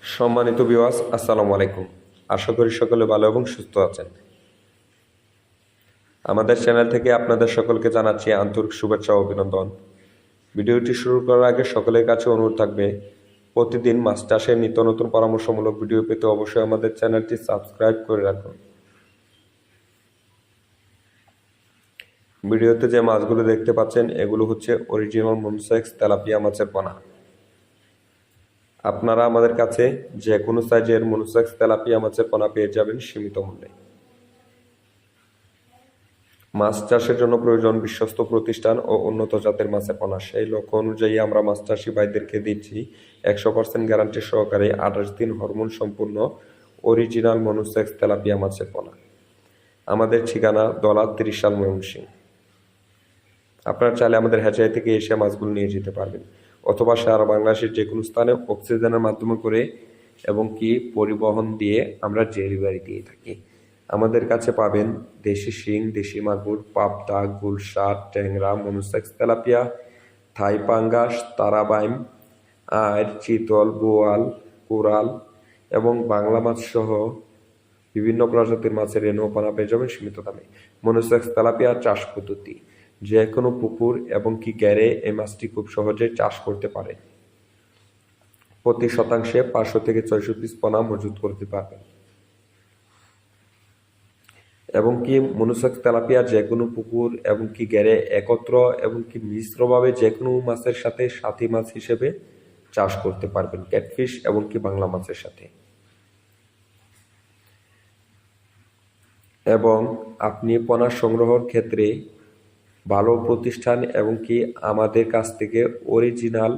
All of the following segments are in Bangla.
সম্মানিত ভিউয়ার্স, আসসালামু আলাইকুম। আশা করি সকলে ভালো এবং সুস্থ আছেন। আমাদের চ্যানেল থেকে আপনাদের সকলকে জানাচ্ছি আন্তরিক শুভেচ্ছা ও অভিনন্দন। ভিডিওটি শুরু করার আগে সকলের কাছে অনুরোধ থাকবে, প্রতিদিন মাছ চাষের নিত্য নতুন পরামর্শমূলক ভিডিও পেতে অবশ্যই আমাদের চ্যানেলটি সাবস্ক্রাইব করে রাখুন। ভিডিওতে যে মাছগুলো দেখতে পাচ্ছেন এগুলো হচ্ছে অরিজিনাল মনসেক্স তেলাপিয়া মাছের পোনা। আপনারা আমাদের কাছে যে কোনো সাইজের মনোসেক্স তেলাপিয়া মাছের পোনা পেয়ে যাবেন সীমিত মূল্যে। মাছ চাষের জন্য প্রয়োজন বিশ্বস্ত প্রতিষ্ঠান ও উন্নত জাতের মাছের পোনা। সেই লক্ষ্য অনুযায়ী আমরা মাছ চাষি ভাইদেরকে দিচ্ছি 100% গ্যারান্টি সহকারে 28 দিন হরমোন সম্পূর্ণ অরিজিনাল মনোসেক্স তেলাপিয়া মাছের পোনা। আমাদের ঠিকানা দলা 30 সাল ময়মনসিংহ। আপনারা চাইলে আমাদের হ্যাচারি থেকে এসে মাছগুলো নিয়ে যেতে পারবেন, অথবা সারা বাংলাদেশের যে কোনো স্থানে অক্সিজেনের মাধ্যমে করে এবং কি পরিবহন দিয়ে আমরা ডেলিভারি দিয়ে থাকি। আমাদের কাছে পাবেন দেশি শিং, দেশি মাগুর, পাবদা, গুলশাদ, ট্যাংরা, মনোসেক্স তেলাপিয়া, থাই পাঙ্গাস, তারাবাইম, আইড়, চিতল, বোয়াল, কোরাল এবং বাংলা মাছ সহ বিভিন্ন প্রজাতির মাছের রেণু পোনা পেয়ে যাবেন সীমিত দামে। মনোসেক্স তেলাপিয়া চাষ পদ্ধতি: যে কোনো পুকুর এবং কি গ্যারে এই মাছটি খুব সহজে চাষ করতে পারে। প্রতি শতাংশে 500 থেকে 600 পিস পোনা মজুত করতে পারবেন। এবং কি মনোসেক্স তেলাপিয়া যে কোনো পুকুর এবং কি গ্যারে একত্র এবং কি মিশ্রভাবে যে কোনো মাছের সাথে সাথী মাছ হিসেবে চাষ করতে পারবেন, ক্যাটফিশ এবং কি বাংলা মাছের সাথে। এবং আপনি পোনা সংগ্রহের ক্ষেত্রে ভালো প্রতিষ্ঠান এবং কি আমাদের কাছ থেকে অরিজিনাল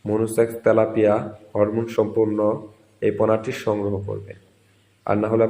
মনোসেক্স তেলাপিয়া হরমোন সম্পূর্ণ এই পোনাটি সংগ্রহ করবেন। আর না হলে